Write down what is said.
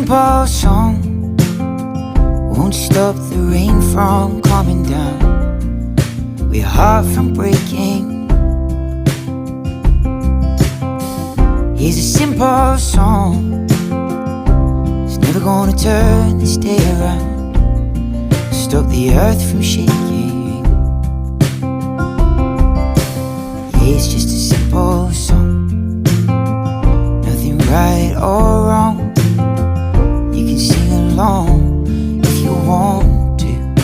simple song, won't stop the rain from coming down, we're heart from breaking. Here's a simple song, it's never gonna turn this day around, stop the earth from shaking. Yeah, it's just a simple song, nothing right or wrong. You can sing along if you want.